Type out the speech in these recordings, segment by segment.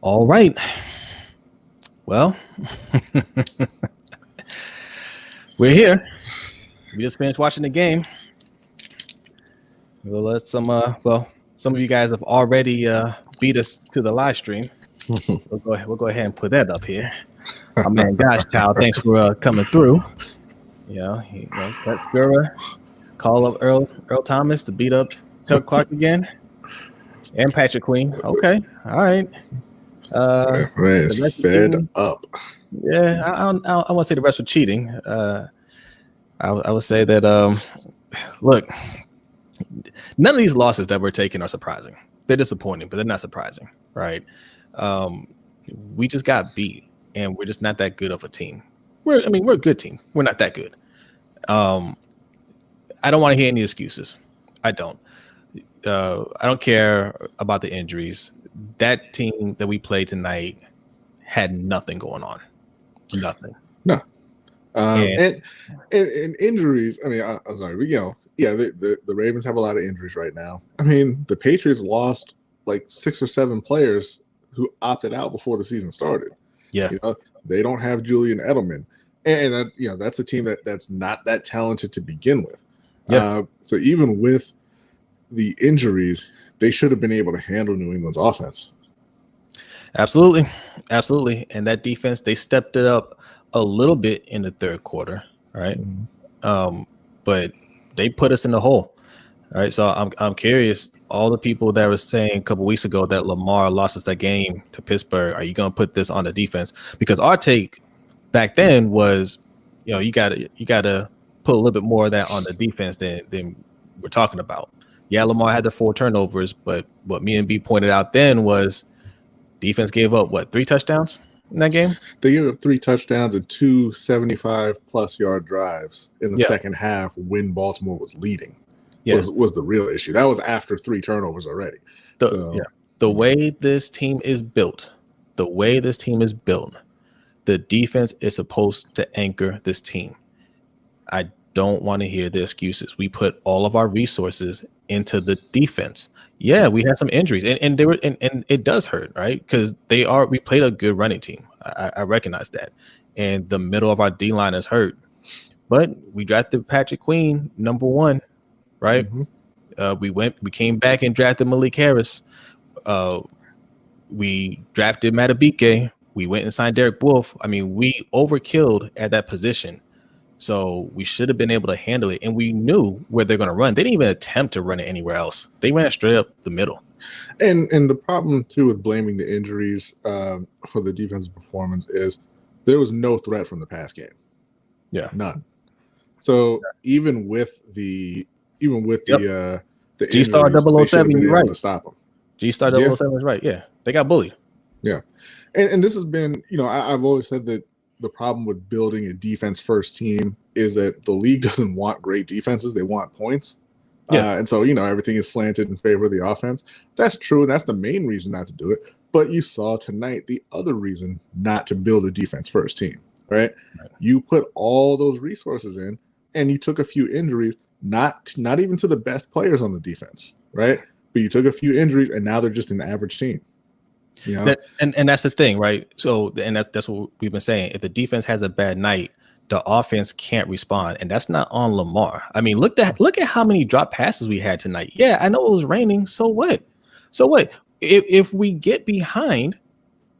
All right. Well, we're here. We just finished watching the game. We'll let some of you guys have already beat us to the live stream. We'll go ahead and put that up here. My man, gosh, child, thanks for coming through. Pat Skura, call up Earl Thomas to beat up Chuck Clark again, and Patrick Queen. Okay, all right. Man's fed up. Yeah, I won't say the rest were cheating. I would say that look, none of these losses that we're taking are surprising. They're disappointing, but they're not surprising, right? We just got beat, and we're just not that good of a team. We're a good team. We're not that good. I don't want to hear any excuses. I don't care about the injuries. That team that we played tonight had nothing going on. Nothing. No. And injuries. I mean, I'm sorry. The Ravens have a lot of injuries right now. I mean, the Patriots lost like 6 or 7 players who opted out before the season started. Yeah. They don't have Julian Edelman, and that, that's a team that's not that talented to begin with. Yeah. So even with the injuries, they should have been able to handle New England's offense. Absolutely. And that defense, they stepped it up a little bit in the third quarter, right? Mm-hmm. But they put us in the hole. All right. So I'm curious, all the people that were saying a couple weeks ago that Lamar lost us that game to Pittsburgh, are you going to put this on the defense? Because our take back then was, you gotta put a little bit more of that on the defense than we're talking about. Yeah, Lamar had the 4 turnovers, but what me and B pointed out then was defense gave up 3 touchdowns in that game? They gave up 3 touchdowns and 2 75-plus yard drives in the second half when Baltimore was leading. Was the real issue. That was after 3 turnovers already. The way this team is built, the defense is supposed to anchor this team. I don't want to hear the excuses. We put all of our resources into the defense. Yeah, we had some injuries, and they were, and it does hurt, right? Because we played a good running team. I recognize that, and the middle of our D line is hurt. But we drafted Patrick Queen, number 1, right? Mm-hmm. We came back and drafted Malik Harris. We drafted Matabike. We went and signed Derek Wolfe. I mean, we overkilled at that position. So we should have been able to handle it, and we knew where they're going to run. They didn't even attempt to run it anywhere else. They ran it straight up the middle. And the problem, too, with blaming the injuries for the defensive performance is there was no threat from the pass game. Yeah. None. So even with the G-Star 007, you're right. To stop them. G-Star 007 is right. Yeah. They got bullied. Yeah. And this has been, I've always said that the problem with building a defense-first team is that the league doesn't want great defenses. They want points. Yeah. And so, everything is slanted in favor of the offense. That's true, and that's the main reason not to do it. But you saw tonight the other reason not to build a defense-first team, right? You put all those resources in, and you took a few injuries, not even to the best players on the defense, right? But you took a few injuries, and now they're just an average team. And that's the thing, right? So, and that's what we've been saying. If the defense has a bad night, the offense can't respond, and that's not on Lamar. I mean, look at how many drop passes we had tonight. Yeah, I know it was raining. So what? If we get behind,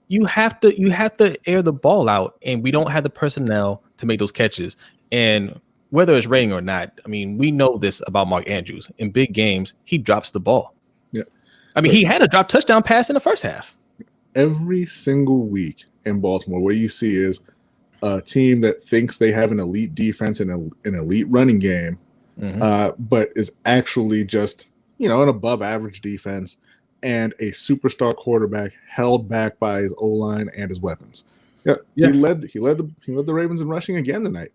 you have to air the ball out, and we don't have the personnel to make those catches. And whether it's raining or not, I mean, we know this about Mark Andrews. In big games, he drops the ball. Yeah, I mean, he had a drop touchdown pass in the first half. Every single week in Baltimore, what you see is a team that thinks they have an elite defense and an elite running game, but is actually just, an above average defense and a superstar quarterback held back by his O-line and his weapons. Yeah. He led the Ravens in rushing again tonight.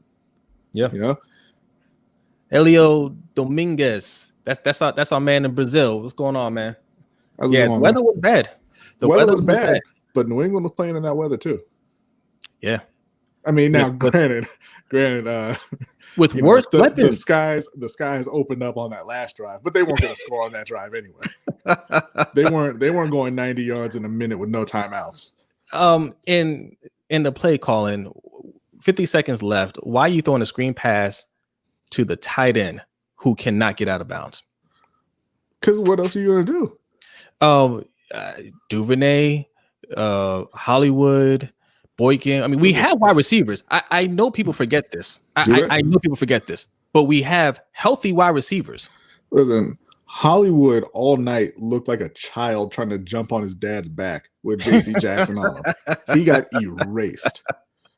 Yeah. Elio Dominguez. That's our man in Brazil. What's going on, man? The weather was bad. The weather was bad, but New England was playing in that weather too. Yeah. I mean, now granted, with worse weapons, the skies opened up on that last drive, but they weren't going to score on that drive anyway. They weren't going 90 yards in a minute with no timeouts. In the play calling, 50 seconds left. Why are you throwing a screen pass to the tight end who cannot get out of bounds? Because what else are you going to do? Duvernay, Hollywood, Boykin. I mean, we have wide receivers. I know people forget this. I know people forget this, but we have healthy wide receivers. Listen, Hollywood all night looked like a child trying to jump on his dad's back with J.C. Jackson on him. He got erased.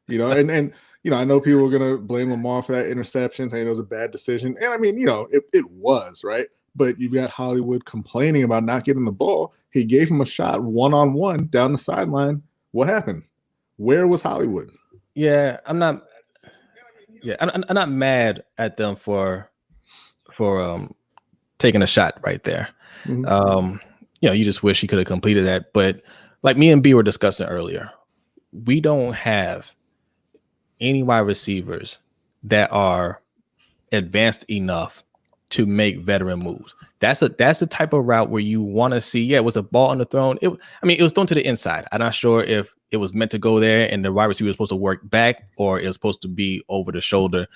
And I know people are gonna blame Lamar for that interception, saying it was a bad decision. And I mean, it was, right? But you've got Hollywood complaining about not getting the ball. He gave him a shot one-on-one down the sideline. What happened? Where was Hollywood? Yeah, I'm not mad at them for taking a shot right there. Mm-hmm. You just wish he could have completed that. But like me and B were discussing earlier, we don't have any wide receivers that are advanced enough to make veteran moves. That's the type of route where you want to see. Yeah, it was a ball underthrown. It was thrown to the inside. I'm not sure if it was meant to go there and the wide receiver was supposed to work back, or it was supposed to be over the shoulder.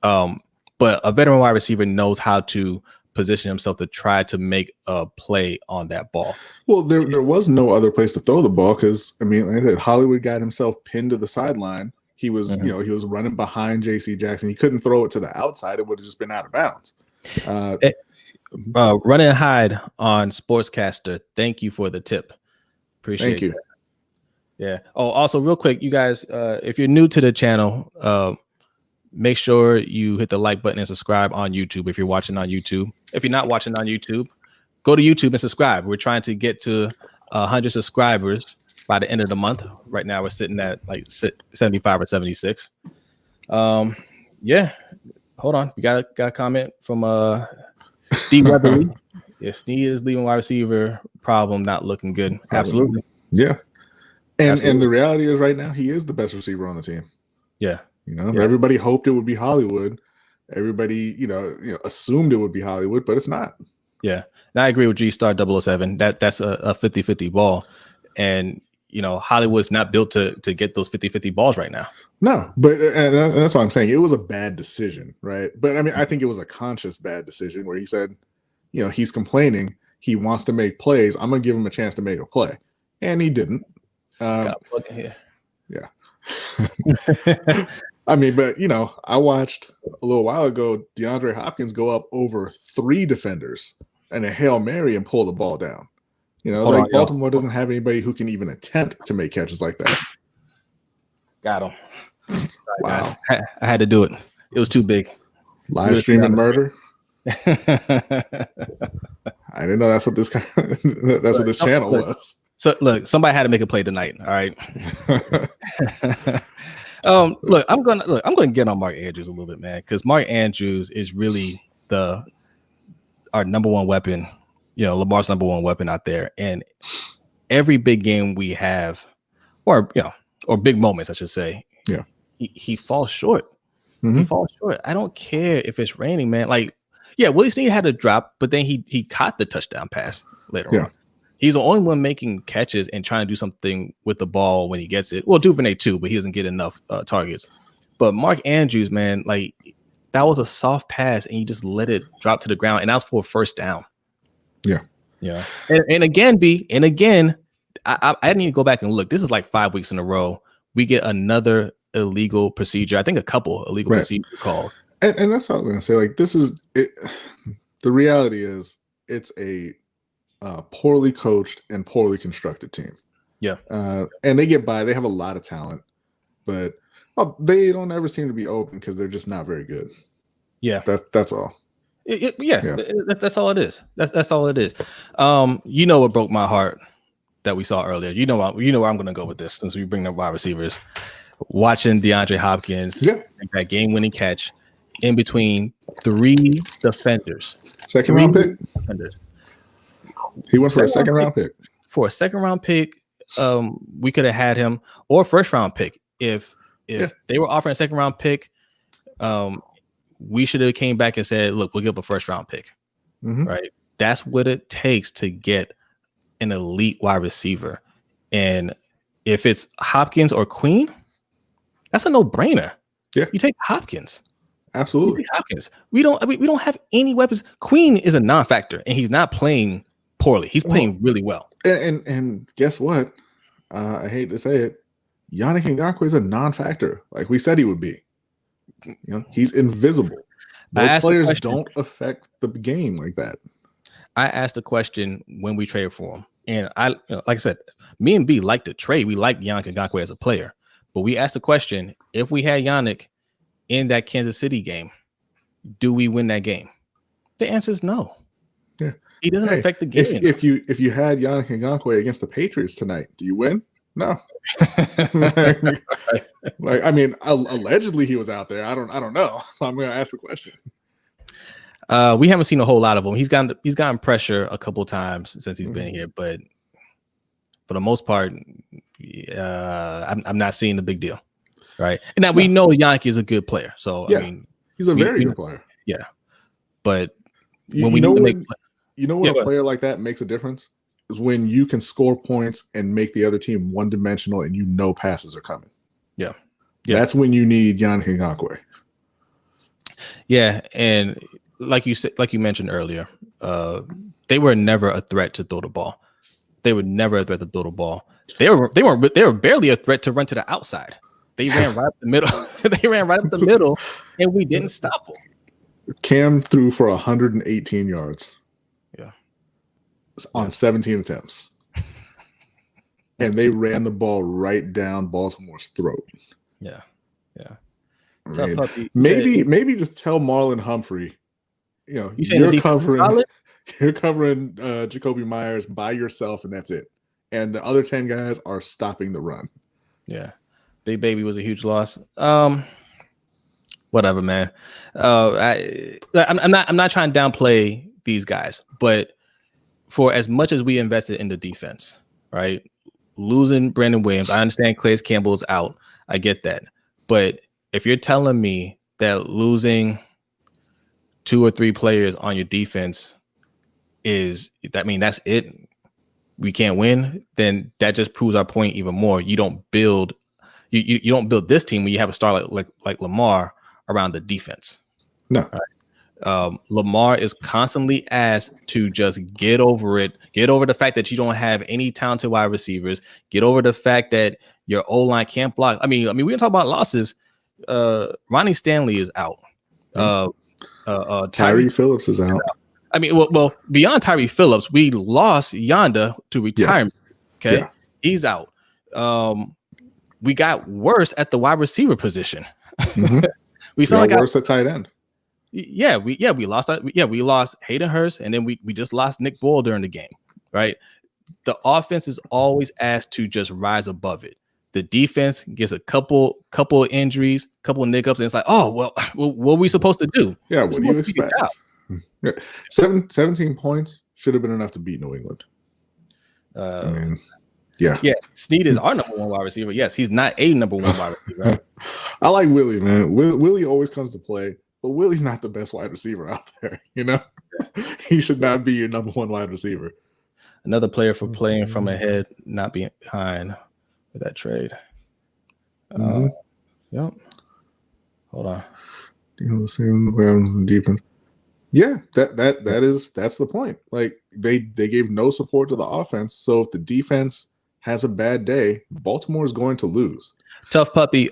But a veteran wide receiver knows how to position himself to try to make a play on that ball. Well, there was no other place to throw the ball because, I mean, like I said, Hollywood got himself pinned to the sideline. He was, he was running behind J.C. Jackson. He couldn't throw it to the outside. It would have just been out of bounds. Run and hide on Sportscaster. Thank you for the tip. Appreciate it. Thank you. That. Yeah. Oh, also real quick, you guys, if you're new to the channel, make sure you hit the like button and subscribe on YouTube if you're watching on YouTube. If you're not watching on YouTube, go to YouTube and subscribe. We're trying to get to 100 subscribers by the end of the month. Right now, we're sitting at like 75 or 76. Yeah. Hold on. We got a comment from Steve Weatherly. Yes, he is leaving wide receiver problem not looking good. Absolutely. Yeah. And the reality is right now he is the best receiver on the team. Yeah. Everybody hoped it would be Hollywood. Everybody, assumed it would be Hollywood, but it's not. Yeah. And I agree with G-Star 007. That's a 50-50 ball. And Hollywood's not built to get those 50-50 balls right now. No, but and that's why I'm saying it was a bad decision, right? But I mean, I think it was a conscious bad decision where he said, he's complaining. He wants to make plays. I'm going to give him a chance to make a play. And he didn't. Yeah. I mean, but, I watched a little while ago DeAndre Hopkins go up over 3 defenders and a Hail Mary and pull the ball down. Baltimore doesn't have anybody who can even attempt to make catches like that. Got him. Wow. I had to do it. It was too big. Live streaming murder. I didn't know that's what this what this channel was. So look, somebody had to make a play tonight. All right. Look, I'm gonna get on Mark Andrews a little bit, man, because Mark Andrews is really our number one weapon. Lamar's number one weapon out there, and every big game we have, or big moments, I should say. Yeah, he falls short. Mm-hmm. He falls short. I don't care if it's raining, man. Like, yeah, Willie Snead had a drop, but then he caught the touchdown pass later on. He's the only one making catches and trying to do something with the ball when he gets it. Well, Duvernay too, but he doesn't get enough targets. But Mark Andrews, man, like that was a soft pass, and you just let it drop to the ground, and that was for a first down. Yeah. And again, I didn't even go back and look. This is like 5 weeks in a row. We get another illegal procedure. I think a couple illegal procedure calls. And that's what I was going to say. Like, this is it. The reality is it's a poorly coached and poorly constructed team. Yeah. And they get by. They have a lot of talent, but they don't ever seem to be open because they're just not very good. Yeah. That's all. That's all it is. That's all it is. What broke my heart that we saw earlier. Where I'm going to go with this since we bring up wide receivers. Watching DeAndre Hopkins make that game-winning catch in between 3 defenders. Second round pick. Defenders. He went for a second round pick. For a second round pick, we could have had him, or first round pick if If they were offering a second round pick, we should have came back and said, look, we'll give up a first round pick. Right? That's what it takes to get an elite wide receiver. And if it's Hopkins or Queen, that's a no-brainer. Yeah. You take Hopkins. Absolutely. You take Hopkins. We don't have any weapons. Queen is a non-factor, and he's not playing poorly. He's playing really well. And guess what? I hate to say it. Yannick Ngakoue is a non-factor, like we said he would be. You know, he's invisible. Those players don't affect the game like that. I asked a question when we traded for him, and like I said, me and B like to trade. We like Yannick Ngakoue as a player, but we asked the question: if we had Yannick in that Kansas City game, do we win that game? The answer is no. Yeah, he doesn't affect the game. If you had Yannick Ngakoue against the Patriots tonight, do you win? No. like I mean, allegedly he was out there. I don't know. So I'm going to ask the question. We haven't seen a whole lot of him. He's gotten pressure a couple times since he's been here, but for the most part, I'm not seeing the big deal. Right. And now we know Yannick is a good player. So I mean, he's a very good player. Yeah. But when we know when a player like that makes a difference is when you can score points and make the other team one-dimensional and you know passes are coming. Yeah. That's when you need Yannick Ngakoue. Yeah, and like you mentioned earlier, they were never a threat to throw the ball. They were never a threat to throw the ball. They were barely a threat to run to the outside. They ran right up the middle. They ran right up the middle, and we didn't stop them. Cam threw for 118 yards. Yeah. On 17 attempts. And they ran the ball right down Baltimore's throat. Yeah. Yeah. Maybe just tell Marlon Humphrey, you're covering Jacoby Myers by yourself, and that's it. And the other 10 guys are stopping the run. Yeah. Big Baby was a huge loss. Whatever, man. I'm not trying to downplay these guys, but for as much as we invested in the defense, right? Losing Brandon Williams, I understand Calais Campbell's out. I get that. But if you're telling me that losing 2 or 3 players on your defense that's it, we can't win, then that just proves our point even more. You don't build you don't build this team when you have a star like Lamar around the defense. No. Right? Lamar is constantly asked to just get over it. Get over the fact that you don't have any talented wide receivers. Get over the fact that your O-line can't block. I mean, we can talk about losses. Ronnie Stanley is out. Tyree Phillips is out. I mean, well, beyond Tyree Phillips, we lost Yonda to retirement. Yeah. Okay, he's out. We got worse at the wide receiver position. We got worse at tight end. We lost Hayden Hurst, and then we just lost Nick Boyle during the game. Right, the offense is always asked to just rise above it. The defense gets a couple injuries, couple nickups, and it's like, oh well, what are we supposed to do? Yeah, what do you expect? 17 points should have been enough to beat New England. Yeah. Snead is our number 1 wide receiver. Yes, he's not a number 1 wide receiver. I like Willie, man. Willie always comes to play, but Willie's not the best wide receiver out there. He should not be your number 1 wide receiver. Another player for playing from ahead, not being behind with that trade. Yep. Hold on. The same defense. Yeah, that's the point. Like they gave no support to the offense. So if the defense has a bad day, Baltimore is going to lose. Tuff Puppy,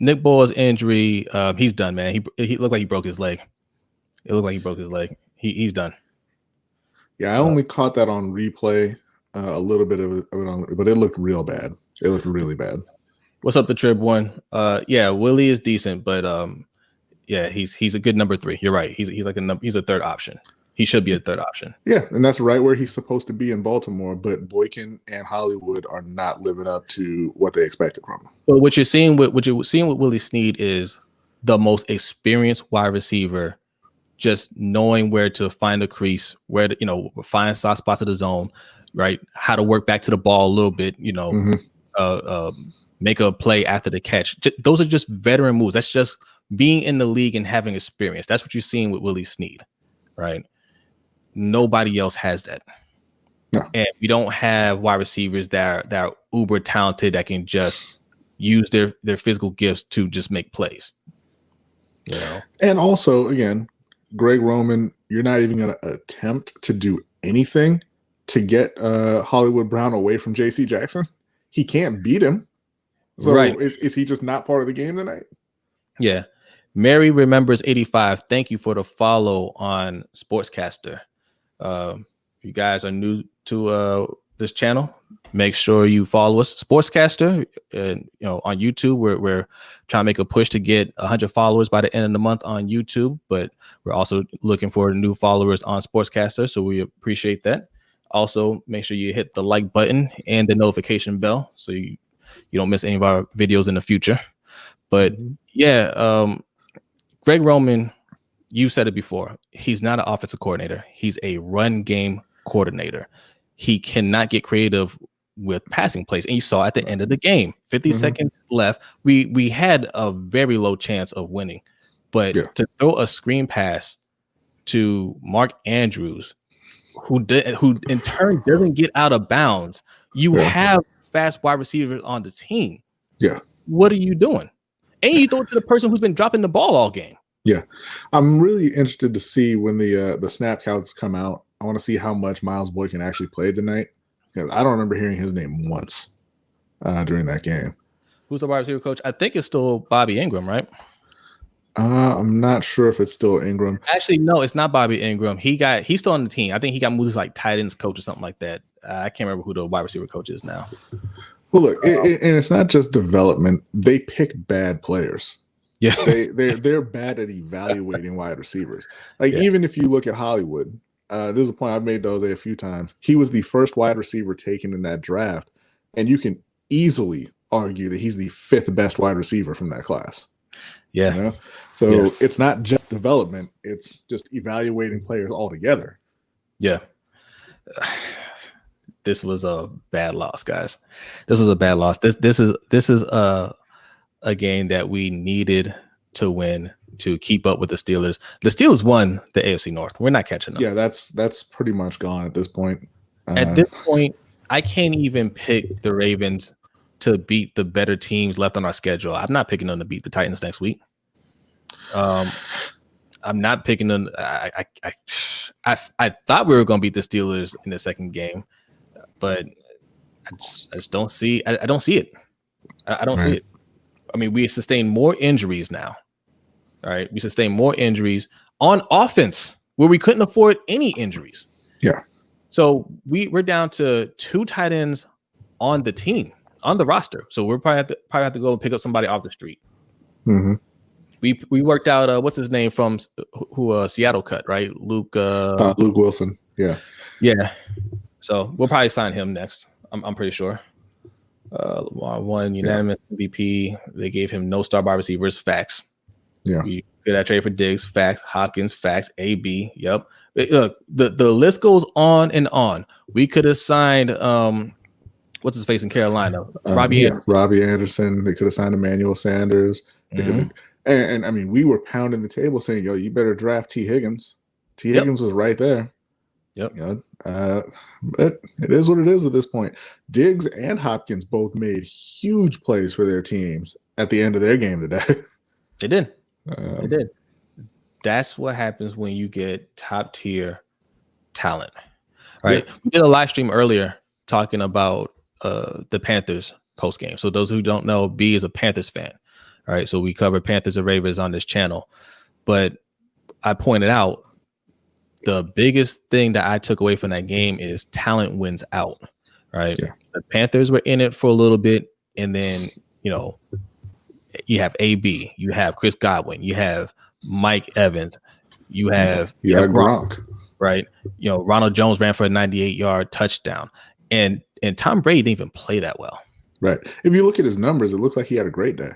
Nick Boyle's injury, he's done, man. He looked like he broke his leg. It looked like he broke his leg. He's done. Yeah, I only caught that on replay, a little bit of it but it looked real bad. It looked really bad. What's up, the Trib one? Yeah, Willie is decent, but he's a good number 3. You're right. He's a third option. He should be a third option. Yeah, and that's right where he's supposed to be in Baltimore, but Boykin and Hollywood are not living up to what they expected from him. But what you're seeing with Willie Snead is the most experienced wide receiver, just knowing where to find a crease, where to find soft spots of the zone, right? How to work back to the ball a little bit, make a play after the catch. Those are just veteran moves. That's just being in the league and having experience. That's what you're seeing with Willie Snead, right? Nobody else has that. No. And we don't have wide receivers that are uber talented that can just use their physical gifts to just make plays. You know? And also, again, Greg Roman, you're not even going to attempt to do anything to get Hollywood Brown away from J.C. Jackson. He can't beat him. So right. Is he just not part of the game tonight? Yeah. Mary Remembers 85. Thank you for the follow on Sportscaster. If you guys are new to this channel, make sure you follow us, Sportscaster. On YouTube, we're trying to make a push to get 100 followers by the end of the month on YouTube, but we're also looking for new followers on Sportscaster, so we appreciate that. Also, make sure you hit the like button and the notification bell so you don't miss any of our videos in the future. But Greg Roman, you said it before. He's not an offensive coordinator. He's a run game coordinator. He cannot get creative with passing plays. And you saw at the end of the game, 50 seconds left. We had a very low chance of winning. But to throw a screen pass to Mark Andrews, who in turn doesn't get out of bounds, you have fast wide receivers on the team. Yeah. What are you doing? And you throw it to the person who's been dropping the ball all game. Yeah. I'm really interested to see when the snap counts come out. I want to see how much Miles Boykin actually played tonight, because I don't remember hearing his name once during that game. Who's the wide receiver coach? I think it's still Bobby Ingram, right? I'm not sure if it's still Ingram. Actually, no, it's not Bobby Ingram. He's still on the team. I think he got moved to like tight ends coach or something like that. I can't remember who the wide receiver coach is now. Well, look, and it's not just development. They pick bad players. Yeah, they're bad at evaluating wide receivers. Even if you look at Hollywood, there's a point I've made those a few times. He was the first wide receiver taken in that draft, and you can easily argue that he's the 5th best wide receiver from that class. Yeah. You know? So it's not just development; it's just evaluating players altogether. Yeah. This was a bad loss, guys. This was a bad loss. This is a game that we needed to win to keep up with the Steelers. The Steelers won the AFC North. We're not catching them. Yeah, that's pretty much gone at this point. At this point, I can't even pick the Ravens to beat the better teams left on our schedule. I'm not picking them to beat the Titans next week. I'm not picking them. I thought we were going to beat the Steelers in the second game, but I just don't see. I don't see it. I don't see it. I mean, we sustain more injuries now. All right, we sustain more injuries on offense where we couldn't afford any injuries. Yeah. So we're down to 2 tight ends on the team, on the roster. So we're probably have to go and pick up somebody off the street. Mm-hmm. We worked out what's his name from who Seattle cut, right? Luke Wilson. Yeah. So we'll probably sign him next. I'm pretty sure. Lamar won unanimous MVP. They gave him no star wide receivers. Facts. Yeah. We did that trade for Diggs. Facts. Hopkins. Facts. AB. Yep. Look, the list goes on and on. We could have signed what's his face in Carolina? Robbie Anderson. Robbie Anderson. They could have signed Emmanuel Sanders. And I mean, we were pounding the table saying, "Yo, you better draft T. Higgins." T. Higgins was right there. Yep. But it is what it is at this point. Diggs and Hopkins both made huge plays for their teams at the end of their game today. They did. They did. That's what happens when you get top tier talent, right? We did a live stream earlier talking about the Panthers post game. So those who don't know, B is a Panthers fan. All right. So we cover Panthers and Ravens on this channel. But I pointed out the biggest thing that I took away from that game is talent wins out. Right. Yeah. The Panthers were in it for a little bit. And then, you have AB, you have Chris Godwin, you have Mike Evans, you have Gronk. Right. Ronald Jones ran for a 98-yard touchdown. And Tom Brady didn't even play that well. Right. If you look at his numbers, it looks like he had a great day.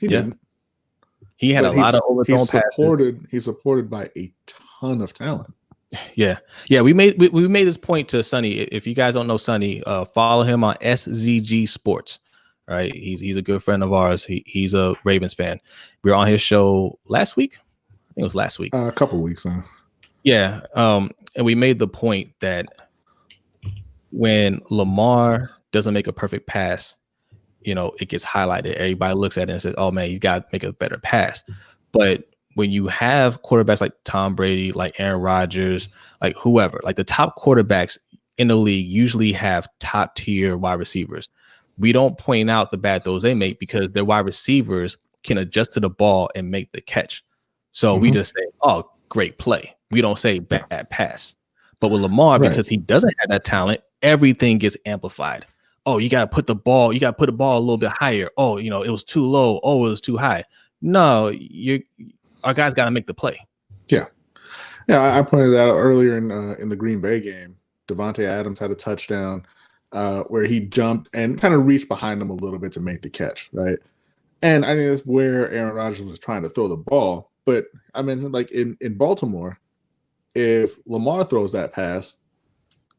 He didn't. He had a lot of overthrown passes. He's supported by a ton of talent. Yeah. We made this point to Sonny. If you guys don't know Sonny, follow him on SZG Sports. right? He's a good friend of ours. He's a Ravens fan. We were on his show last week. I think it was last week. A couple weeks now. Yeah. And we made the point that when Lamar doesn't make a perfect pass, it gets highlighted. Everybody looks at it and says, "Oh man, you got to make a better pass." But when you have quarterbacks like Tom Brady, like Aaron Rodgers, like whoever, like the top quarterbacks in the league usually have top tier wide receivers. We don't point out the bad throws they make because their wide receivers can adjust to the ball and make the catch. So we just say, "Oh, great play." We don't say bad pass. But with Lamar, because he doesn't have that talent, everything gets amplified. Oh, you got to put the ball a little bit higher. Oh, it was too low. Oh, it was too high. No, our guys got to make the play. Yeah. I pointed that out earlier in the Green Bay game. Devontae Adams had a touchdown where he jumped and kind of reached behind him a little bit to make the catch, right? And I think that's where Aaron Rodgers was trying to throw the ball. But I mean, like in Baltimore, if Lamar throws that pass,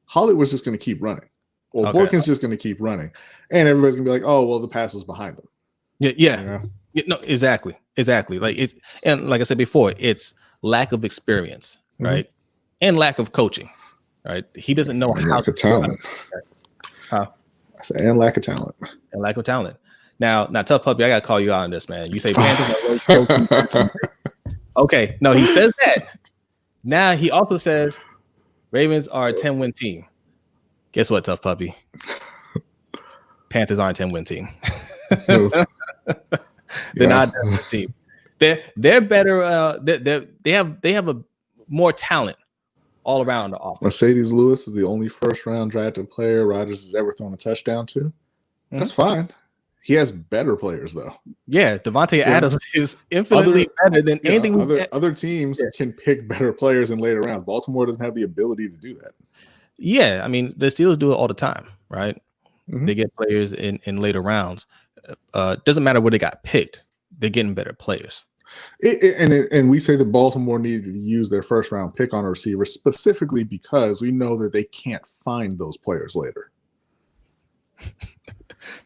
Hollywood's just going to keep running. Or Borkin's just going to keep running. And everybody's going to be like, "Oh, well, the pass was behind him." Yeah. No, exactly. Like and like I said before, it's lack of experience, right? And lack of coaching, right? He doesn't know how lack of talent. I said, and lack of talent. And lack of talent. Now, Tuff Puppy, I got to call you out on this, man. You say Panthers. Okay, no, he says that. Now he also says Ravens are a 10-win team. Guess what, Tuff Puppy? Panthers aren't a 10-win team. They're not a 10-win team. They're better. They have a more talent all around the offense. Mercedes Lewis is the only first-round drafted player Rodgers has ever thrown a touchdown to. That's fine. He has better players, though. Yeah, Devontae Adams is infinitely better than anything. Other teams can pick better players in later rounds. Baltimore doesn't have the ability to do that. Yeah, I mean, the Steelers do it all the time, right? They get players in later rounds. Doesn't matter where they got picked. They're getting better players. And we say that Baltimore needed to use their first-round pick on a receiver specifically because we know that they can't find those players later.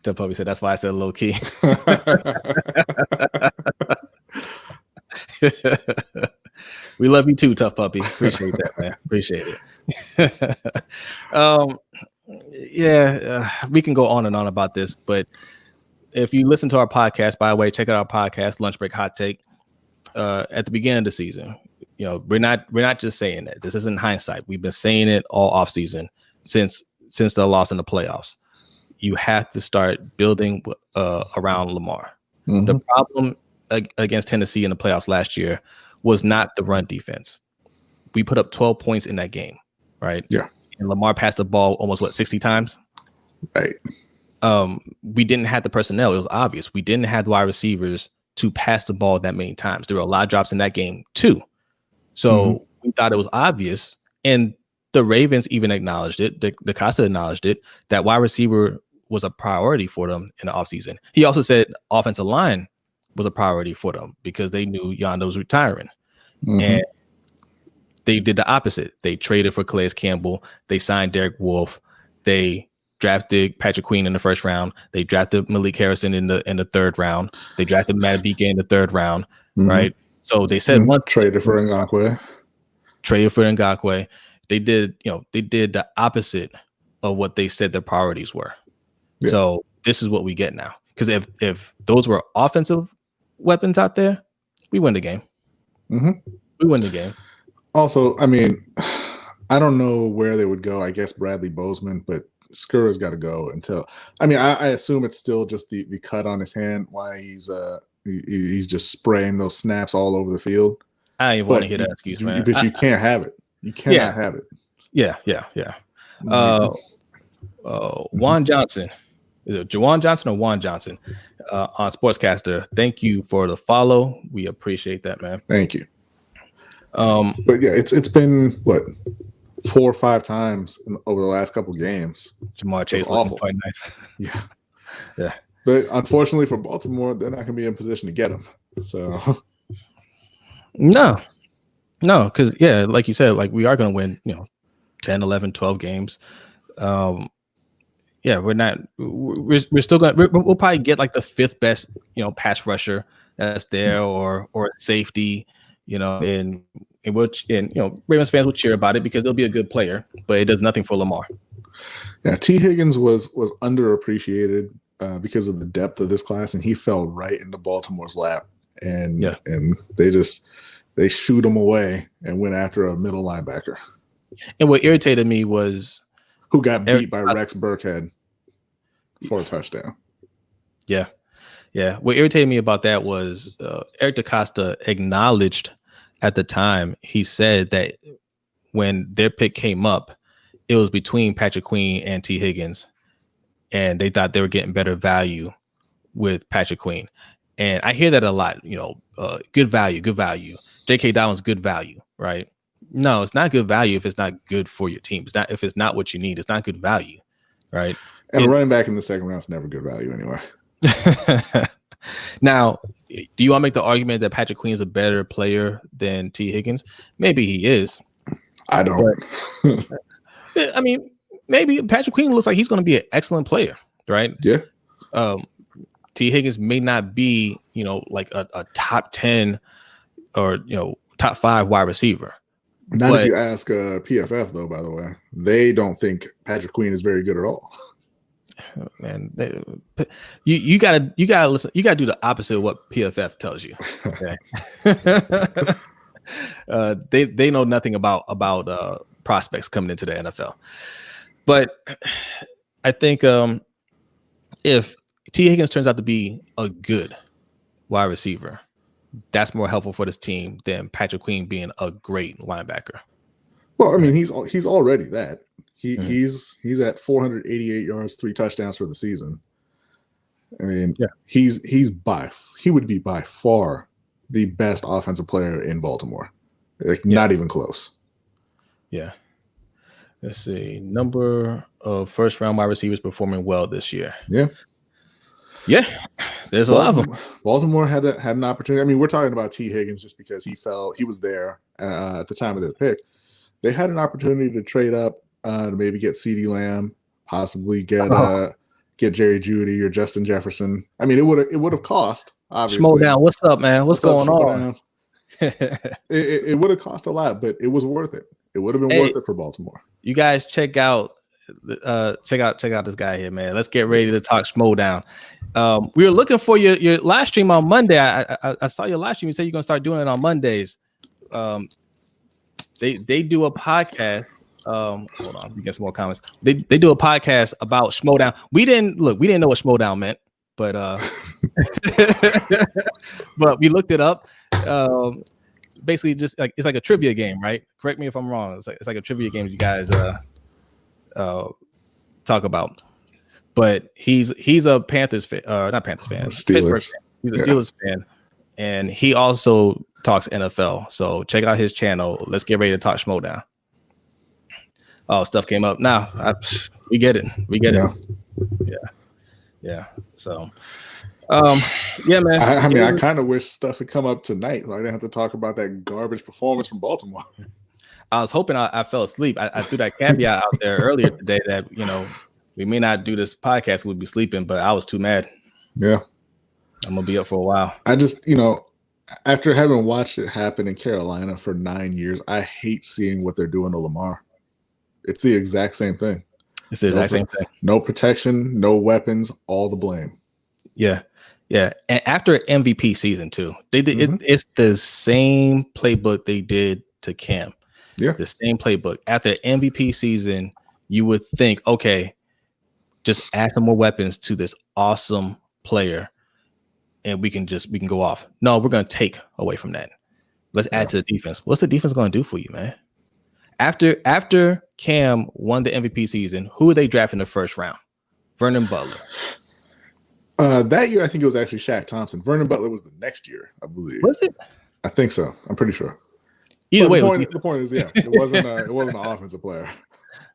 Tuff Puppy said, "That's why I said low key." We love you too, Tuff Puppy. Appreciate that, man. Appreciate it. We can go on and on about this, but if you listen to our podcast, by the way, check out our podcast, Lunch Break Hot Take. At the beginning of the season, we're not just saying that. This isn't hindsight. We've been saying it all off season since the loss in the playoffs. You have to start building around Lamar. The problem against Tennessee in the playoffs last year was not the run defense. We put up 12 points in that game, right? Yeah. And Lamar passed the ball almost 60 times? Right. We didn't have the personnel. It was obvious. We didn't have the wide receivers to pass the ball that many times. There were a lot of drops in that game too. So we thought it was obvious. And the Ravens even acknowledged it. DeCosta acknowledged it, that wide receiver was a priority for them in the offseason. He also said offensive line was a priority for them because they knew Yonda was retiring. And they did the opposite. They traded for Calais Campbell. They signed Derek Wolfe. They drafted Patrick Queen in the first round. They drafted Malik Harrison in the third round. They drafted Matabike in the third round, right? So they said traded for Ngakoue. They did the opposite of what they said their priorities were. Yeah. So this is what we get now. Because if those were offensive weapons out there, we win the game. We win the game. Also, I mean, I don't know where they would go. I guess Bradley Bozeman, but Skura's got to go until. I mean, I assume it's still just the cut on his hand. Why he's just spraying those snaps all over the field. I don't even want to hear that excuse, man. But you can't have it. You cannot have it. Yeah. Juan Johnson. Is it Juwan Johnson or Juan Johnson on Sportscaster? Thank you for the follow. We appreciate that, man. Thank you. But yeah, it's been what 4 or 5 times over the last couple games. Jamar Chase looking quite nice. Yeah. But unfortunately for Baltimore, they're not going to be in position to get him. So no, because like you said, like we are going to win, 10, 11, 12 games. Yeah, we're not. We're still gonna. We'll probably get like the fifth best, pass rusher that's there, or safety, and Ravens fans will cheer about it because they'll be a good player, but it does nothing for Lamar. Yeah, T. Higgins was underappreciated because of the depth of this class, and he fell right into Baltimore's lap, and they shoot him away and went after a middle linebacker. And what irritated me was who got beat by Rex Burkhead for a touchdown. Yeah. What irritated me about that was Eric DaCosta acknowledged at the time. He said that when their pick came up, it was between Patrick Queen and T. Higgins, and they thought they were getting better value with Patrick Queen. And I hear that a lot, good value. J.K. Dobbins, good value, right? No, it's not good value if it's not good for your team. If it's not what you need, it's not good value, right? And a running back in the second round is never good value anyway. Now, do you want to make the argument that Patrick Queen is a better player than T. Higgins? Maybe he is. I don't. But, I mean, maybe Patrick Queen looks like he's going to be an excellent player, right? Yeah. T. Higgins may not be, like a top 10 or, top 5 wide receiver. Not if you ask PFF, though, by the way. They don't think Patrick Queen is very good at all. Man, you gotta listen. You gotta do the opposite of what PFF tells you. Okay? They know nothing about prospects coming into the NFL. But I think if T. Higgins turns out to be a good wide receiver, that's more helpful for this team than Patrick Queen being a great linebacker. Well, I mean, he's already that. He's at 488 yards, 3 touchdowns for the season. I mean, he would be by far the best offensive player in Baltimore. Not even close. Yeah. Let's see. Number of first round wide receivers performing well this year. Yeah, there's a lot of them. Baltimore had an opportunity. I mean, we're talking about T. Higgins just because he was there at the time of their pick. They had an opportunity to trade up to maybe get CeeDee Lamb, possibly get Jerry Jeudy or Justin Jefferson. I mean, it would have cost, obviously. Schmodown, what's up, man? What's going on? It would have cost a lot, but it was worth it. It would have been worth it for Baltimore. You guys check out this guy here, man. Let's get ready to talk Schmodown. We were looking for your live stream on Monday. I saw your live stream. You said you're gonna start doing it on Mondays. They do a podcast. Hold on, we get some more comments. They do a podcast about Schmodown. We didn't know what Schmodown meant, but but we looked it up. Basically, just like it's like a trivia game, right? Correct me if I'm wrong. It's like a trivia game you guys talk about. But he's a Panthers fan, not Panthers fan, Pittsburgh fan. He's a Steelers fan, and he also talks NFL. So check out his channel. Let's get ready to talk Schmodown. Oh, stuff came up. Now we get it. Yeah. So, yeah, man. I mean, I kind of wish stuff had come up tonight, so I didn't have to talk about that garbage performance from Baltimore. I was hoping I fell asleep. I threw that caveat out there earlier today that we may not do this podcast. We'd be sleeping, but I was too mad. Yeah, I'm gonna be up for a while. I just, after having watched it happen in Carolina for 9 years, I hate seeing what they're doing to Lamar. It's the exact same thing. It's the exact same thing. No protection, no weapons, all the blame. Yeah. And after MVP season too, they did. It's the same playbook they did to Cam. Yeah, the same playbook. After MVP season, you would think, okay, just add some more weapons to this awesome player, and we can go off. No, we're going to take away from that. Let's add to the defense. What's the defense going to do for you, man? After Cam won the MVP season, who did they draft in the first round? Vernon Butler. That year, I think it was actually Shaq Thompson. Vernon Butler was the next year, I believe. Was it? I think so. I'm pretty sure. Either way, the point is, it wasn't an offensive player.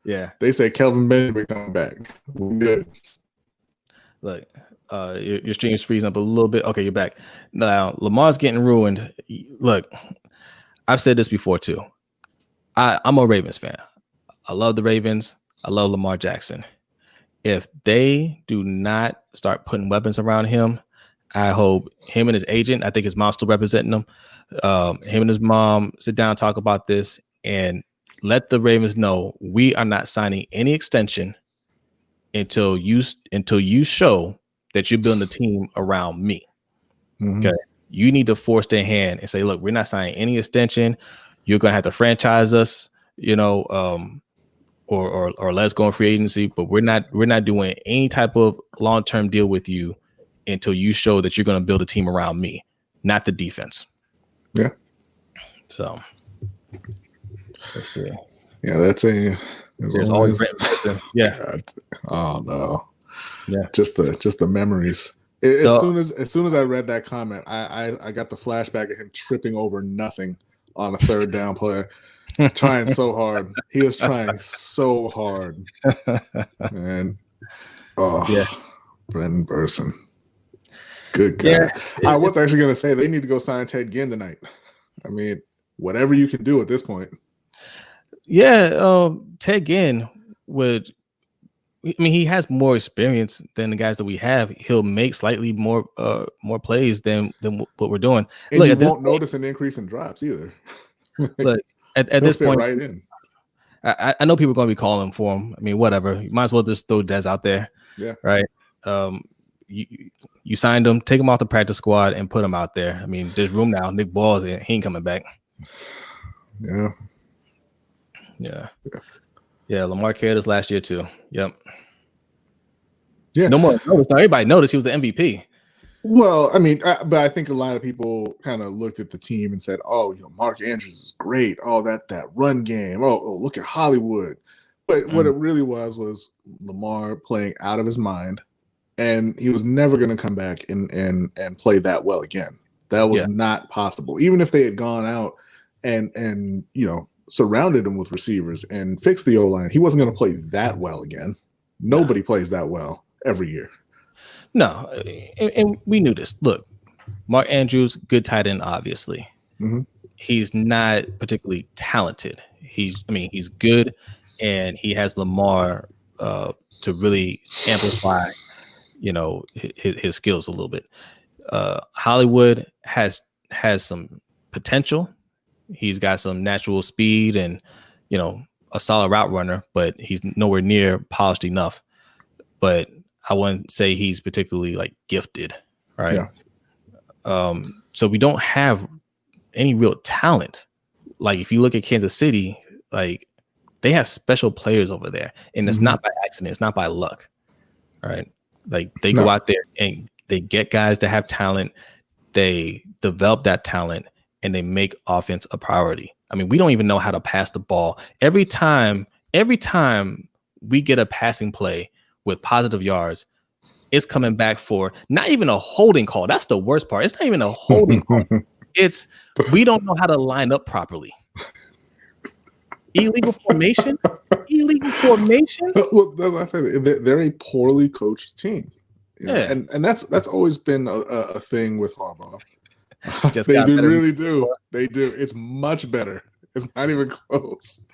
Yeah, they said Kelvin Benjamin coming back. We're good. Look, your stream's freezing up a little bit. Okay, you're back now. Lamar's getting ruined. Look, I've said this before too. I'm a Ravens fan. I love the Ravens. I love Lamar Jackson. if they do not start putting weapons around him, I hope him and his agent, I think his mom's still representing him, him and his mom sit down and talk about this and let the Ravens know we are not signing any extension until you show that you're building a team around me. Okay. You need to force their hand and say, look, we're not signing any extension. You're going to have to franchise us, or let's go on free agency, but we're not doing any type of long-term deal with you until you show that you're going to build a team around me, not the defense. Yeah. So let's see. Yeah, there's always yeah. God. Oh no. Yeah. Just the memories. As soon as I read that comment, I got the flashback of him tripping over nothing on a third down play, trying so hard. He was trying so hard, and Brendan Burson, good guy. Yeah, I was actually going to say they need to go sign Ted Ginn tonight. I mean, whatever you can do at this point. Yeah, Ted Ginn would. I mean, he has more experience than the guys that we have. He'll make slightly more plays than what we're doing. And look, you won't notice an increase in drops either. Look, at this point, right in. I know people are going to be calling for him. I mean, whatever. You might as well just throw Dez out there. Yeah. Right. You signed him, take him off the practice squad, and put him out there. I mean, there's room now. Nick Ball, he ain't coming back. Yeah. Yeah, Lamar carried us last year too. Yep. Yeah. No more notice. Now everybody noticed he was the MVP. Well, I mean, but I think a lot of people kind of looked at the team and said, "Oh, Mark Andrews is great. Oh, that run game. Oh, look at Hollywood." But what it really was Lamar playing out of his mind, and he was never going to come back and play that well again. That was not possible. Even if they had gone out and surrounded him with receivers and fixed the O-line, he wasn't going to play that well again. Nobody plays that well every year. No, and we knew this. Look, Mark Andrews, good tight end, obviously. Mm-hmm. He's not particularly talented. He's good, and he has Lamar to really amplify, his skills a little bit. Hollywood has some potential. He's got some natural speed and, a solid route runner, but he's nowhere near polished enough. But I wouldn't say he's particularly gifted, right? Yeah. So we don't have any real talent. Like if you look at Kansas City, they have special players over there, and it's not by accident. It's not by luck. All right. They go out there and they get guys that have talent. They develop that talent and they make offense a priority. I mean, we don't even know how to pass the ball. Every time we get a passing play with positive yards, it's coming back for not even a holding call. That's the worst part. It's not even a holding call. It's we don't know how to line up properly. Illegal formation. Well, that's what I said. They're a poorly coached team. Yeah, and that's always been a thing with Harbaugh. They really do. They do. It's much better. It's not even close.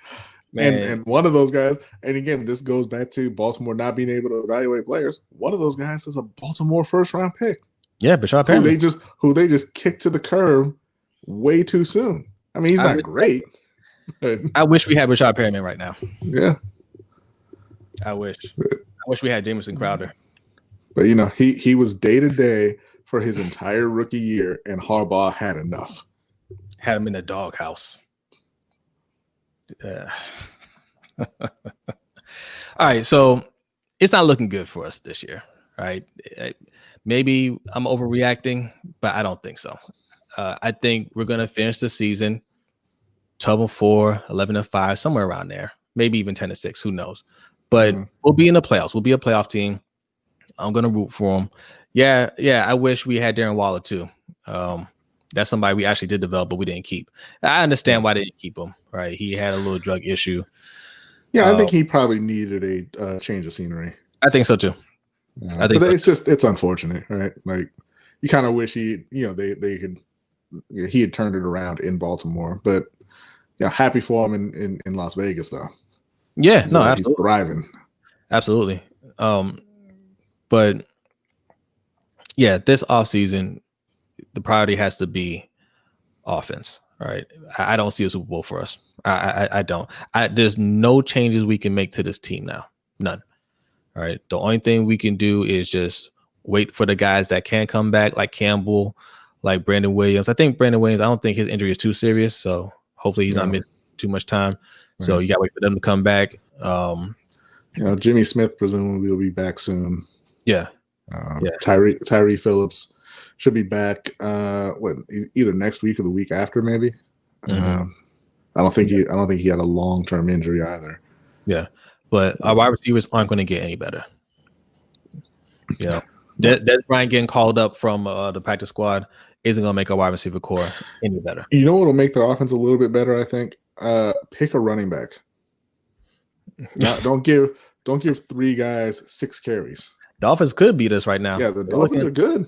And one of those guys, and again, this goes back to Baltimore not being able to evaluate players. One of those guys is a Baltimore first-round pick. Yeah, Bashard Perriman. Who they just kicked to the curb way too soon. I mean, he's not great. I wish we had Bashard Perriman right now. Yeah. I wish we had Jamison Crowder. But he was day-to-day for his entire rookie year, and Harbaugh had enough. Had him in the doghouse. All right, so it's not looking good for us this year, right? Maybe I'm overreacting, but I don't think so. I think we're going to finish the season 12-4, 11-5, somewhere around there. Maybe even 10-6, who knows? But we'll be in the playoffs. We'll be a playoff team. I'm going to root for them. Yeah, I wish we had Darren Waller too. That's somebody we actually did develop, but we didn't keep. I understand why they didn't keep him, right? He had a little drug issue. Yeah, I think he probably needed a change of scenery. I think so too. I think it's unfortunate, right? You kind of wish he had turned it around in Baltimore, but happy for him in Las Vegas though. Yeah, absolutely. He's thriving. Absolutely. But yeah, this offseason, the priority has to be offense. All right. I don't see a Super Bowl for us. I don't. There's no changes we can make to this team now. None. All right. The only thing we can do is just wait for the guys that can come back, like Campbell, like Brandon Williams. I think Brandon Williams, I don't think his injury is too serious. So hopefully he's not missing too much time. Right. So you got to wait for them to come back. Jimmy Smith presumably will be back soon. Yeah. Tyree Phillips should be back either next week or the week after, maybe. I don't think he had a long-term injury either. Yeah, but our wide receivers aren't going to get any better. That Bryant getting called up from the practice squad isn't going to make our wide receiver core any better. You know what will make their offense a little bit better? I think pick a running back. Don't give 3 guys 6 carries. Dolphins could beat us right now. Yeah, the Dolphins are good.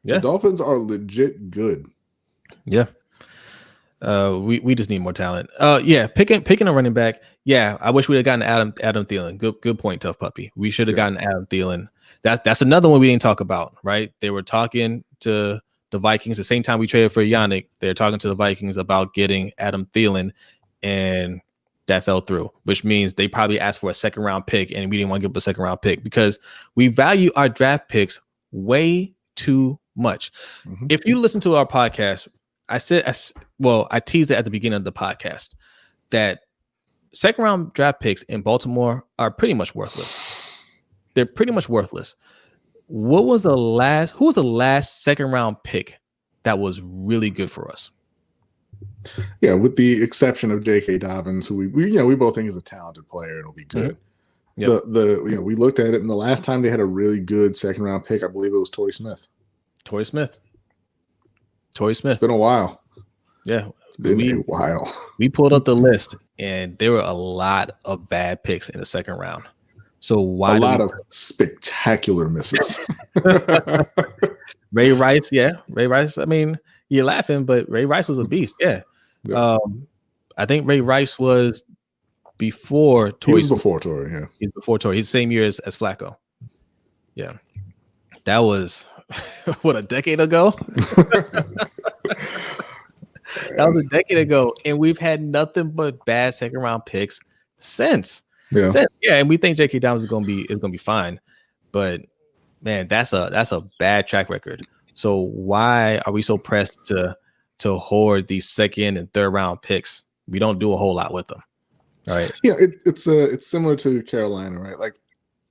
Yeah. The Dolphins are legit good. Yeah. We just need more talent. Picking a running back. Yeah, I wish we'd have gotten Adam Thielen. Good point, Tuff Puppy. We should have gotten Adam Thielen. That's another one we didn't talk about, right? They were talking to the Vikings the same time we traded for Yannick. They're talking to the Vikings about getting Adam Thielen, and that fell through, which means they probably asked for a second round pick, and we didn't want to give up a second round pick because we value our draft picks way too much. If you listen to our podcast, I teased it at the beginning of the podcast that second round draft picks in Baltimore are pretty much worthless. They're pretty much worthless. Who was the last second round pick that was really good for us? Yeah, with the exception of J.K. Dobbins, who we both think is a talented player and will be good. Yep. We looked at it, and the last time they had a really good second round pick, I believe it was Torrey Smith. It's been a while. Yeah, it's been a while. We pulled up the list, and there were a lot of bad picks in the second round. So why a lot of spectacular misses? Ray Rice, Ray Rice. I mean, you're laughing, but Ray Rice was a beast. Yeah. I think Ray Rice was before Torrey. He was before Torrey, yeah. He's before Torrey. He's the same year as Flacco. Yeah. That was a decade ago? That was a decade ago. And we've had nothing but bad second round picks since. Yeah. And we think J.K. Dobbins is gonna be fine. But man, that's a bad track record. So why are we so pressed to hoard these second and third round picks? We don't do a whole lot with them. All right. Yeah, it's similar to Carolina, right? Like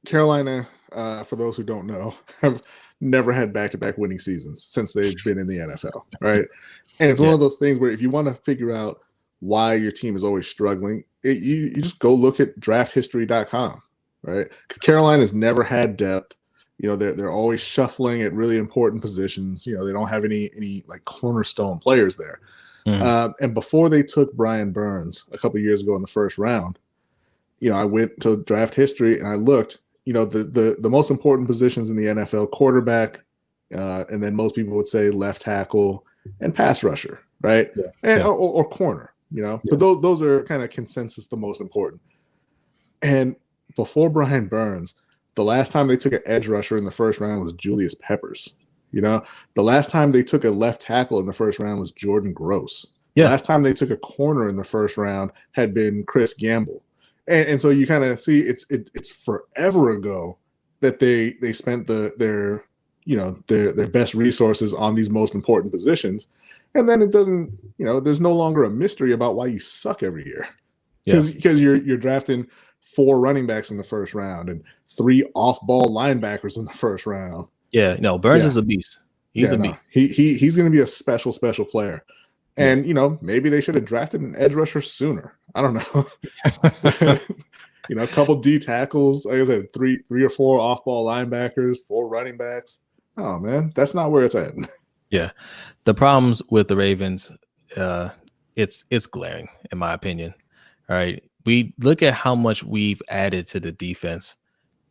Carolina, for those who don't know, have never had back-to-back winning seasons since they've been in the NFL, right? And it's one of those things where if you want to figure out why your team is always struggling, you just go look at drafthistory.com, right? Carolina's never had depth. They're always shuffling at really important positions. They don't have any like cornerstone players there. And before they took Brian Burns a couple of years ago in the first round, I went to draft history and I looked. The most important positions in the NFL: quarterback, and then most people would say left tackle and pass rusher, right? Or corner. But those are kind of consensus the most important. And before Brian Burns, the last time they took an edge rusher in the first round was Julius Peppers. The last time they took a left tackle in the first round was Jordan Gross. The last time they took a corner in the first round had been Chris Gamble. And so you kind of see it's forever ago that they spent their best resources on these most important positions. And then it doesn't, there's no longer a mystery about why you suck every year. Because you're drafting 4 running backs in the first round and 3 off-ball linebackers in the first round. Yeah, no, Burns is a beast. He's a beast. He's going to be a special player. And, maybe they should have drafted an edge rusher sooner. I don't know. A couple D tackles, like I said, 3 or 4 off-ball linebackers, 4 running backs. Oh, man, that's not where it's at. Yeah. The problems with the Ravens, it's glaring, in my opinion. All right. We look at how much we've added to the defense,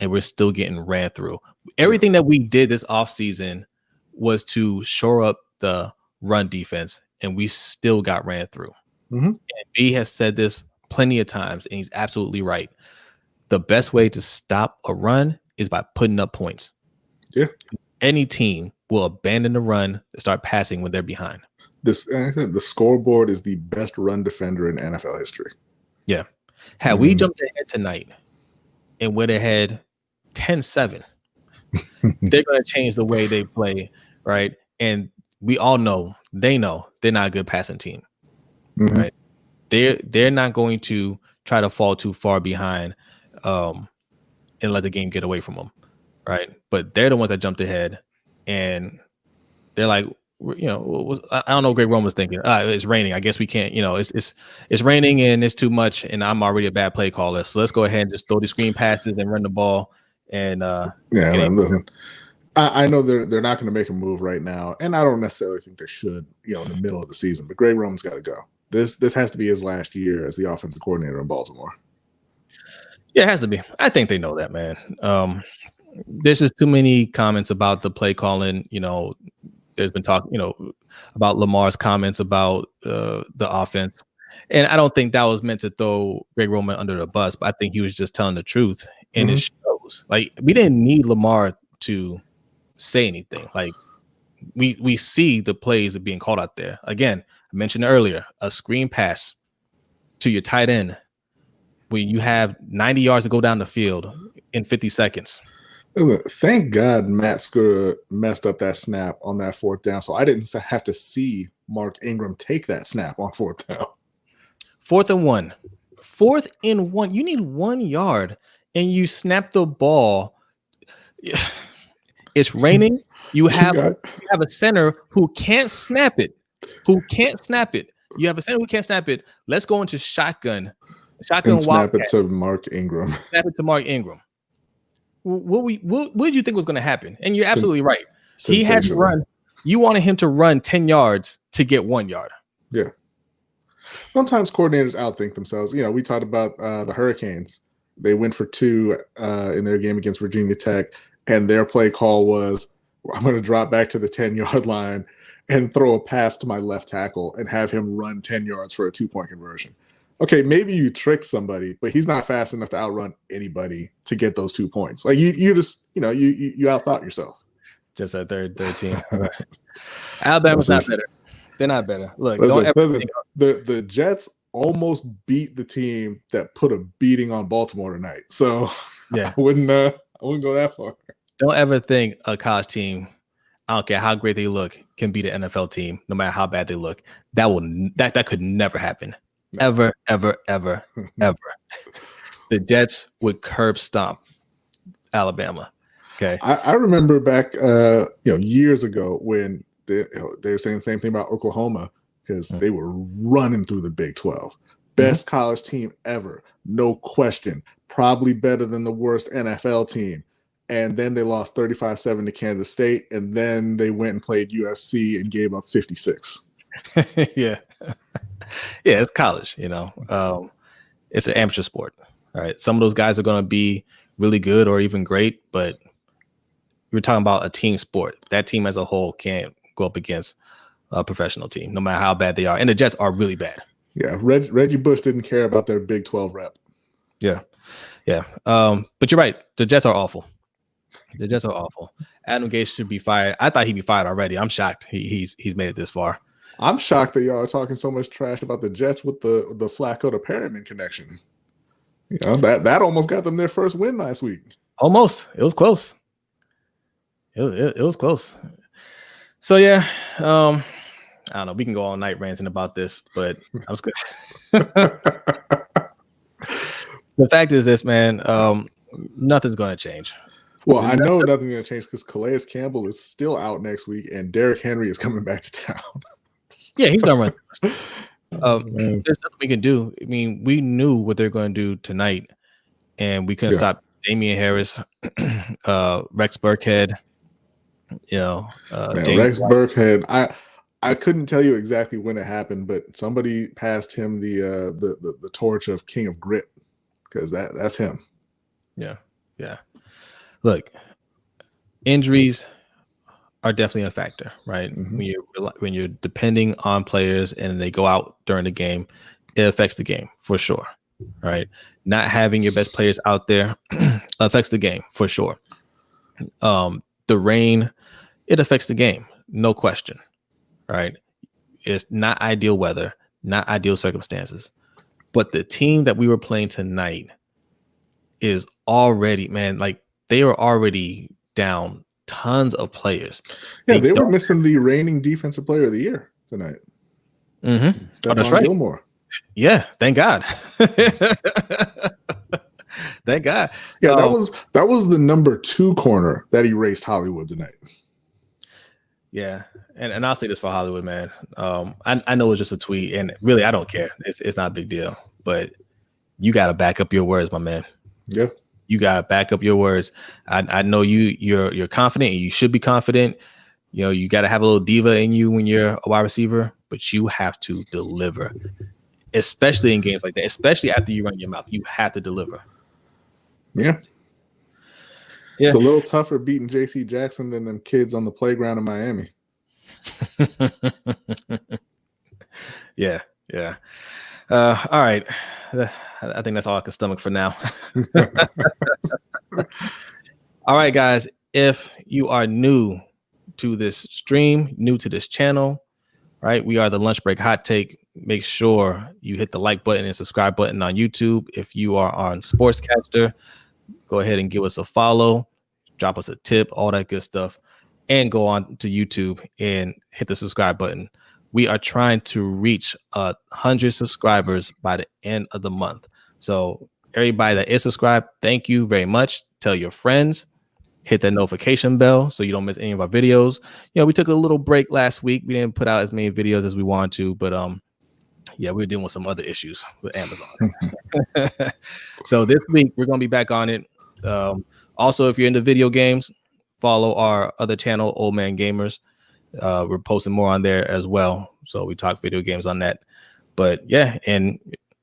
and we're still getting ran through. Everything that we did this offseason was to shore up the run defense, and we still got ran through. And B has said this plenty of times, and he's absolutely right. The best way to stop a run is by putting up points. Yeah. Any team will abandon the run and start passing when they're behind. Like I said, the scoreboard is the best run defender in NFL history. Yeah. Had we jumped ahead tonight and went ahead 10-7, they're going to change the way they play, right? And we all know they're not a good passing team, right? They're not going to try to fall too far behind and let the game get away from them, right? But they're the ones that jumped ahead, and they're like, I don't know what Greg Roman was thinking. It's raining. I guess we can't. It's raining and it's too much, and I'm already a bad play caller. So let's go ahead and just throw the screen passes and run the ball. And listen, I know they're not going to make a move right now, and I don't necessarily think they should. In the middle of the season, but Greg Roman's got to go. This has to be his last year as the offensive coordinator in Baltimore. Yeah, it has to be. I think they know that, man. There's just too many comments about the play calling. There's been talk, about Lamar's comments about the offense. And I don't think that was meant to throw Greg Roman under the bus, but I think he was just telling the truth. And it shows. Like, we didn't need Lamar to say anything. Like, we see the plays that are being called out there. Again, I mentioned earlier, a screen pass to your tight end when you have 90 yards to go down the field in 50 seconds. Thank God Matt Skura messed up that snap on that fourth down, so I didn't have to see Mark Ingram take that snap on fourth down. 4th and 1. 4th and 1. You need 1 yard, and you snap the ball. It's raining. You have a center who can't snap it. You have a center who can't snap it. Let's go into shotgun. And snap it to Mark Ingram. Snap it to Mark Ingram. What did you think was going to happen? And you're absolutely right. He had to run. You wanted him to run 10 yards to get 1 yard. Yeah. Sometimes coordinators outthink themselves. We talked about the Hurricanes. They went for 2 in their game against Virginia Tech, and their play call was, I'm going to drop back to the 10-yard line and throw a pass to my left tackle and have him run 10 yards for a 2-point conversion. Okay, maybe you tricked somebody, but he's not fast enough to outrun anybody to get those 2 points. Like, you just, you outthought yourself. Just a third team. Alabama's not better. They're not better. Look, the Jets almost beat the team that put a beating on Baltimore tonight. So yeah, I wouldn't go that far. Don't ever think a college team, I don't care how great they look, can beat an NFL team, no matter how bad they look. That could never happen. No. Ever. The Jets would curb stomp Alabama. Okay. I remember back years ago when they were saying the same thing about Oklahoma, because they were running through the Big 12. Best college team ever. No question. Probably better than the worst NFL team. And then they lost 35-7 to Kansas State, and then they went and played UFC and gave up 56. Yeah. Yeah, it's college, it's an amateur sport. All right. Some of those guys are going to be really good or even great, but we're talking about a team sport. That team as a whole can't go up against a professional team, no matter how bad they are. And the Jets are really bad. Yeah. Reggie Bush didn't care about their Big 12 rep. Yeah. Yeah. But you're right. The Jets are awful. Adam Gase should be fired. I thought he'd be fired already. I'm shocked he's made it this far. I'm shocked that y'all are talking so much trash about the Jets with the Flacco to Perriman connection. That almost got them their first win last week. Almost. It was close. It was close. So yeah, I don't know. We can go all night ranting about this, but I was good. The fact is this, man. Nothing's going to change. Well, I know nothing's going to change because Calais Campbell is still out next week, and Derrick Henry is coming back to town. Yeah, he's gonna run. There's nothing we can do. I mean, we knew what they're going to do tonight, and we couldn't stop Damian Harris, Rex Burkhead. Rex Burkhead. I couldn't tell you exactly when it happened, but somebody passed him the torch of King of Grit, because that's him. Yeah. Look, injuries are definitely a factor, right? When you're depending on players and they go out during the game, it affects the game for sure, right? Not having your best players out there affects the game for sure. The rain, it affects the game, no question, right? It's not ideal weather, not ideal circumstances, but the team that we were playing tonight is already, man, like they were already down tons of players. Yeah, they were missing the reigning defensive player of the year tonight. Mm-hmm. Stephon Gilmore. Yeah, thank God. Thank God. Yeah, that was the number 2 corner that erased Hollywood tonight. Yeah, and I'll say this for Hollywood, man. I know it's just a tweet, and really I don't care. It's not a big deal, but you got to back up your words, my man. Yeah, you got to back up your words. I know you're confident, and you should be confident. You know, you got to have a little diva in you when you're a wide receiver, but you have to deliver, especially in games like that. Especially after you run your mouth, you have to deliver. Yeah. It's a little tougher beating J.C. Jackson than them kids on the playground in Miami. Yeah. All right. I think that's all I can stomach for now. All right, guys. If you are new to this stream, new to this channel, right? We are the Lunch Break Hot Take. Make sure you hit the like button and subscribe button on YouTube. If you are on Sportscaster, go ahead and give us a follow, drop us a tip, all that good stuff, and go on to YouTube and hit the subscribe button. We are trying to reach 100 subscribers by the end of the month. So everybody that is subscribed, thank you very much. Tell your friends, hit that notification bell so you don't miss any of our videos. You know, we took a little break last week. We didn't put out as many videos as we wanted to, but yeah, we're dealing with some other issues with Amazon. So this week we're going to be back on it. Also, if you're into video games, follow our other channel, Old Man Gamers. We're posting more on there as well. So we talk video games on that. But yeah, and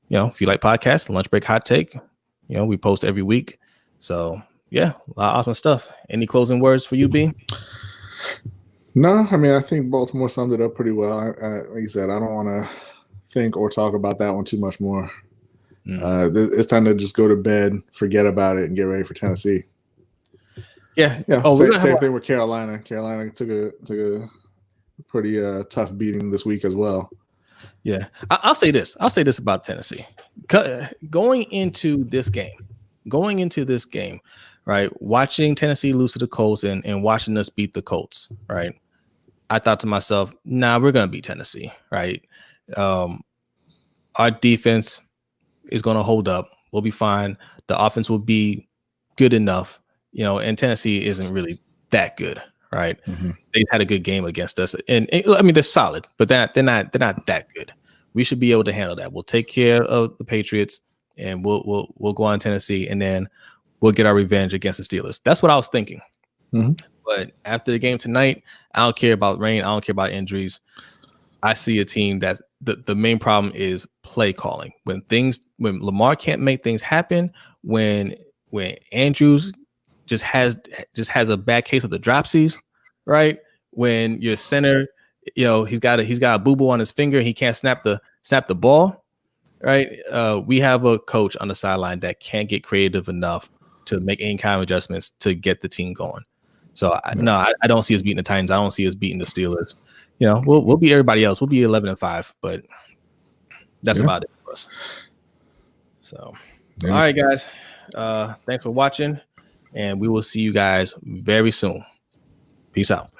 you know, if you like podcasts, Lunch Break Hot Take, you know, we post every week. So yeah, a lot of awesome stuff. Any closing words for you, B? No, I mean, I think Baltimore summed it up pretty well. Like you said, I don't want to think or talk about that one too much more. It's time to just go to bed, forget about it, and get ready for Tennessee. Yeah. Same thing with Carolina. Carolina took a pretty tough beating this week as well. Yeah, I'll say this. I'll say this about Tennessee. Going into this game, right? Watching Tennessee lose to the Colts and watching us beat the Colts, right? I thought to myself, nah, we're gonna beat Tennessee, right? Our defense is gonna hold up. We'll be fine. The offense will be good enough, you know. And Tennessee isn't really that good, right? Mm-hmm. They've had a good game against us, and I mean they're solid, but they're not that good. We should be able to handle that. We'll take care of the Patriots, and we'll go on Tennessee, and then we'll get our revenge against the Steelers. That's what I was thinking. Mm-hmm. But after the game tonight, I don't care about rain. I don't care about injuries. I see a team that's the main problem is play calling. When Lamar can't make things happen, when Andrews just has a bad case of the dropsies, right? When your center, you know, he's got a boo-boo on his finger, he can't snap the ball, right? We have a coach on the sideline that can't get creative enough to make any kind of adjustments to get the team going. So I don't see us beating the Titans. I don't see us beating the Steelers. You know, we'll beat everybody else. We'll be 11-5, but that's about it for us. So, all right, guys. Thanks for watching, and we will see you guys very soon. Peace out.